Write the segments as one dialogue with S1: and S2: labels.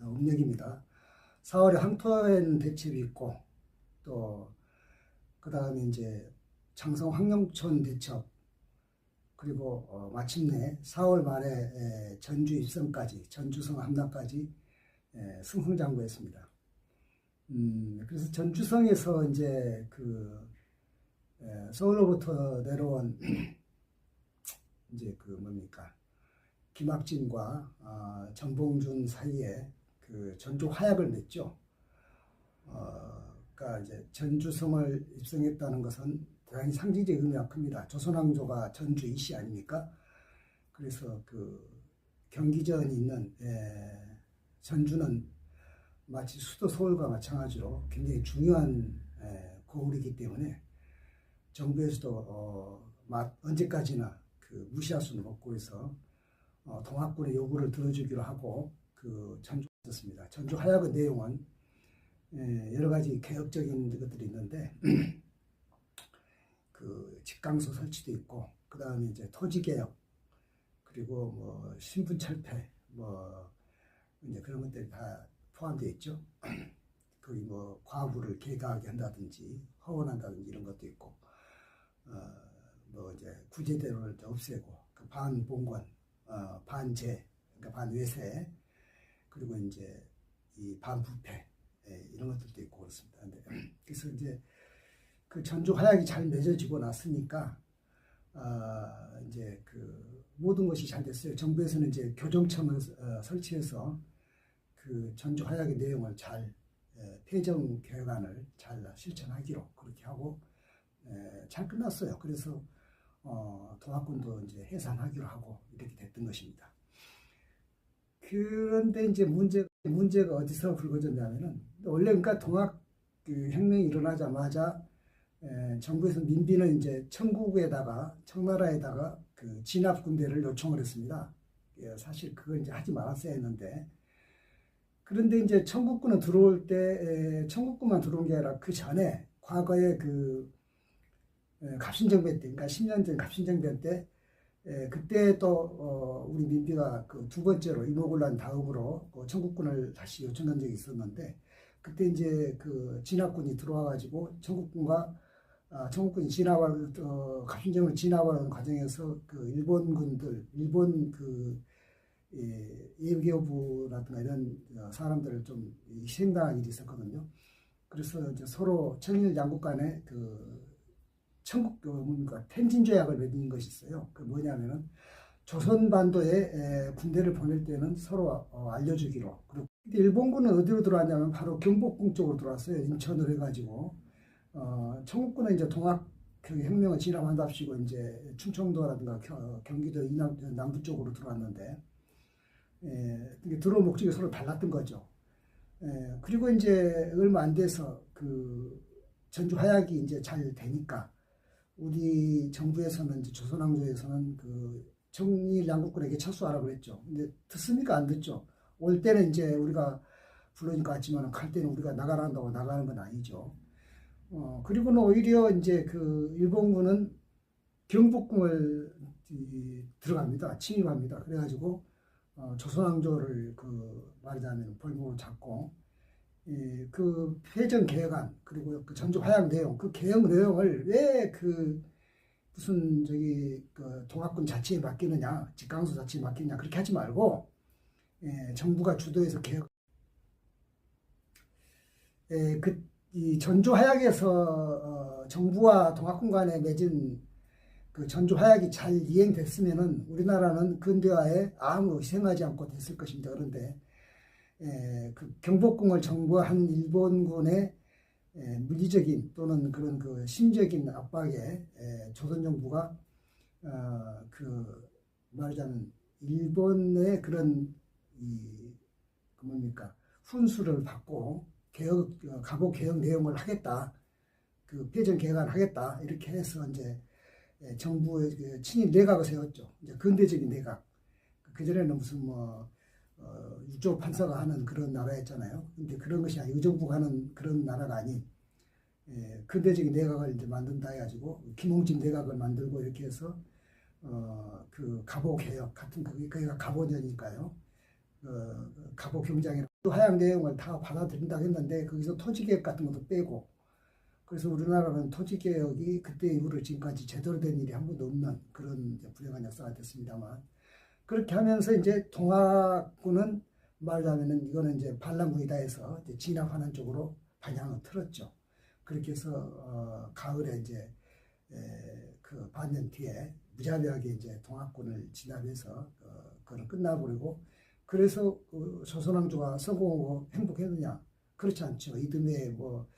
S1: 음력입니다. 4월에 황토엔 대첩이 있고 또 그 다음에 이제 장성 황룡촌 대첩 그리고 마침내 4월 말에 전주 입성까지 전주성 함락까지 승승장구했습니다. 그래서 전주성에서 이제 서울로부터 내려온 이제 뭡니까 김학진과 정봉준 사이에 전주 화약을 맺죠. 그러니까 이제 전주성을 입성했다는 것은 대단히 상징적 의미가 큽니다. 조선왕조가 전주 이씨 아닙니까? 그래서 경기전이 있는 전주는 마치 수도 서울과 마찬가지로 굉장히 중요한 고을이기 때문에 정부에서도 언제까지나 무시할 수는 없고 해서 동학군의 요구를 들어주기로 하고 전주에 있었습니다. 전주 화약의 내용은 여러 가지 개혁적인 것들이 있는데 직강소 설치도 있고 그 다음에 이제 토지 개혁 그리고 뭐 신분 철폐 뭐 이제 그런 것들이 다 포함되어 있죠. 거기 뭐 과부를 개가하게 한다든지 허원한다든지 이런 것도 있고 뭐 이제 구제대로를 없애고 반봉건 반제 그러니까 반외세 그리고 이제 이 반부패 이런 것들도 있고 그렇습니다. 그래서 이제 전주 화약이 잘 맺어지고 났으니까 이제 모든 것이 잘 됐어요. 정부에서는 이제 교정청을 설치해서 전주 화약의 내용을 잘 폐정 개혁안을 잘 실천하기로 그렇게 하고 잘 끝났어요. 그래서 동학군도 이제 해산하기로 하고 이렇게 됐던 것입니다. 그런데 이제 문제가 어디서 불거졌냐면은 원래 그러니까 동학 혁명이 일어나자마자 정부에서 민비는 이제 청나라에다가 진압 군대를 요청을 했습니다. 사실 그걸 이제 하지 말았어야 했는데 그런데 이제 청국군은 들어올 때 청국군만 들어온 게 아니라 그 전에 과거에 갑신정변 때 그러니까 10년 전 갑신정변 때 그때 또 우리 민비가 두 번째로 이모군란 다음으로 청국군을 다시 요청한 적이 있었는데 그때 이제 진압군이 들어와 가지고 청국군이 갑신정을 진압하는 과정에서 일본 예비교부라든가 이런 사람들을 좀 희생당한 일이 있었거든요. 그래서 이제 서로 청일 양국 간에 텐진 조약을 맺은 것이 있어요. 뭐냐면은 조선반도에 군대를 보낼 때는 서로 알려주기로. 그리고 일본군은 어디로 들어왔냐면 바로 경복궁 쪽으로 들어왔어요. 인천으로 해가지고 청국군은 이제 동학 혁명을 진압한답시고 이제 충청도라든가 경기도 남부 쪽으로 들어왔는데 들어올 목적이 서로 달랐던 거죠. 그리고 이제 얼마 안 돼서 전주 화약이 이제 잘 되니까 우리 정부에서는 이제 조선왕조에서는 청일 양국군에게 철수하라고 그랬죠. 근데 듣습니까? 안 듣죠. 올 때는 이제 우리가 부르니까 왔지만 갈 때는 우리가 나가란다고 나가는 건 아니죠. 그리고는 오히려 이제 일본군은 경복궁을 들어갑니다. 침입합니다. 그래가지고 조선왕조를 말하자면 벌목을 잡고 폐정 개혁안 그리고 전주 화약 내용 개혁 내용을 왜 무슨 동학군 자치에 맡기느냐 직강소 자치에 맡기느냐 그렇게 하지 말고 정부가 주도해서 개혁 이 전주 화약에서 정부와 동학군 간에 맺은 전주 화약이 잘 이행됐으면은 우리나라는 근대화에 아무 희생하지 않고 됐을 것입니다. 그런데 경복궁을 정부한 일본군의 물리적인 또는 그런 심적인 압박에 조선 정부가 말하자면 일본의 그런 훈수를 받고 가보 개혁 내용을 하겠다, 폐정 개혁안 하겠다 이렇게 해서 이제 정부의 친일 내각을 세웠죠. 이제 근대적인 내각. 그 전에는 무슨 육조 판사가 하는 그런 나라였잖아요. 근데 그런 것이 아니고 의정부가 하는 그런 나라가 아닌 근대적인 내각을 이제 만든다 해가지고 김홍진 내각을 만들고 이렇게 해서 가보 개혁 같은 그게 가보전이니까요. 갑오 경장이라고 하향 내용을 다 받아들인다고 했는데 거기서 토지개혁 같은 것도 빼고 그래서 우리나라는 토지개혁이 그때 이후로 지금까지 제대로 된 일이 한 번도 없는 그런 불행한 역사가 됐습니다만 그렇게 하면서 이제 동학군은 말하자면은 이거는 이제 반란군이다 해서 이제 진압하는 쪽으로 방향을 틀었죠. 그렇게 해서 가을에 이제 그 반년 뒤에 무자비하게 이제 동학군을 진압해서 그걸 끝나버리고 그래서 조선왕조가 성공하고 행복했느냐? 그렇지 않죠. 이듬해 뭐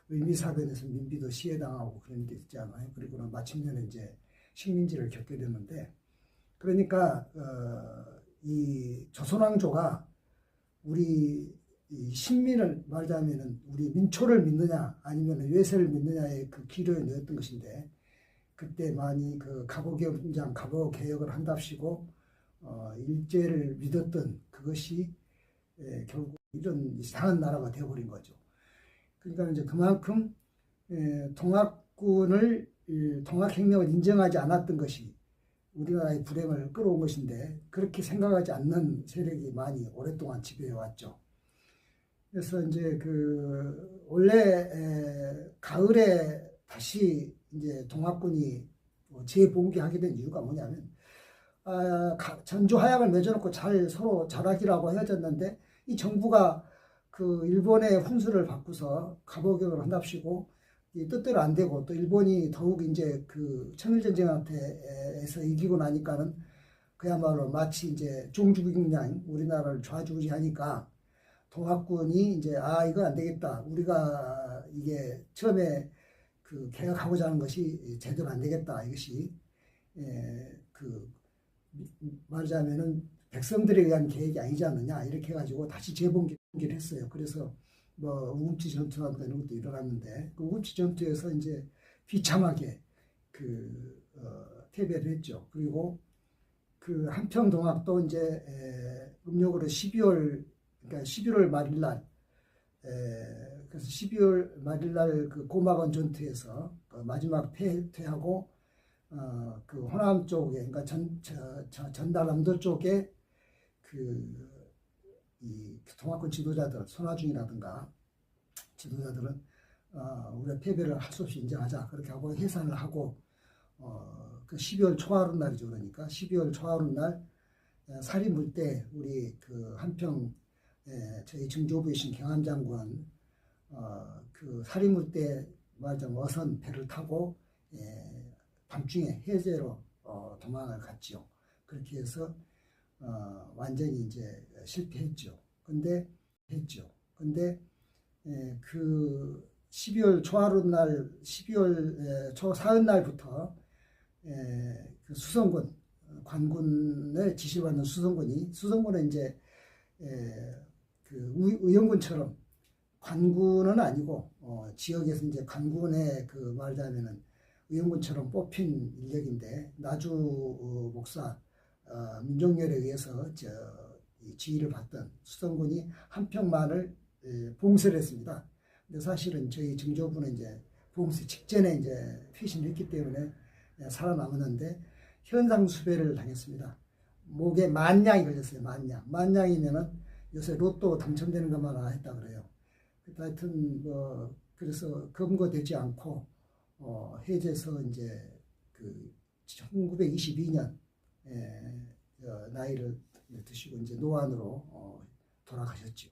S1: 의미사변에서 민비도 시해당하고 그런 데 있잖아요. 그리고는 마침내는 이제 식민지를 겪게 되는데 그러니까 이 조선왕조가 우리 이 신민을 말하자면은 우리 민초를 믿느냐 아니면 외세를 믿느냐의 그 기로에 놓였던 것인데 그때 많이 그 갑오개혁 갑오개혁을 한답시고 일제를 믿었던 그것이 결국 이런 이상한 나라가 되어버린 거죠. 그러니까 이제 그만큼 동학혁명을 인정하지 않았던 것이 우리나라의 불행을 끌어온 것인데 그렇게 생각하지 않는 세력이 많이 오랫동안 지배해 왔죠. 그래서 이제 그 원래 가을에 다시 이제 동학군이 재봉기하게 된 이유가 뭐냐면 전주 하약을 맺어놓고 서로 잘하기라고 헤어졌는데 이 정부가 그 일본의 훈수를 받고서 갑오개혁을 한답시고 이 뜻대로 안 되고 또 일본이 더욱 이제 그 청일전쟁한테서 이기고 나니까는 그야말로 마치 이제 종주국량 우리나라를 좌지우지하니까 동학군이 이제 이거 안 되겠다. 우리가 이게 처음에 그 개혁하고자 하는 것이 제대로 안 되겠다. 이것이 그 말하자면은 백성들에 의한 계획이 아니지 않느냐 이렇게 해가지고 다시 재봉기를 했어요. 그래서 뭐 우금치 전투라든가 이런 것도 일어났는데 그 우금치 전투에서 이제 비참하게 그 패배를 했죠. 그리고 그 한평동학도 이제 음력으로 11월 말일날 그래서 12월 말일날 그 고막원 전투에서 그 마지막 패하고 그 호남 쪽에 그러니까 전달남도 쪽에 이 동학군 지도자들 손아중이라든가 지도자들은 우리가 패배를 할 수 없이 인정하자 그렇게 하고 해산을 하고 그 12월 초하룻 날이죠. 그러니까 12월 초하룻 날 살인물 때 우리 그 한평 저희 증조부이신 경함 장군 그 살인물 때 말하자면 어선 배를 타고 밤중에 해제로 도망을 갔죠. 그렇게 해서 완전히 이제 실패했죠. 근데 그 12월 초하룻 날, 12월 초 사흘 날부터 그 수성군 관군의 지시를 받는 수성군은 이제 그 의용군처럼 관군은 아니고 지역에서 이제 관군의 그 말하자면은 의용군처럼 뽑힌 인력인데 나주 목사 민종열에 의해서 지휘를 받던 수성군이 한평만을 봉쇄를 했습니다. 근데 사실은 저희 증조부는 이제 봉쇄 직전에 이제 피신을 했기 때문에 살아남았는데 현상수배를 당했습니다. 목에 만냥이 걸렸어요. 만냥이면은 요새 로또 당첨되는 것만 했다 그래요. 하여튼 그래서 검거되지 않고 해제해서 이제 그 1922년 나이를 드시고 이제 노안으로 돌아가셨죠.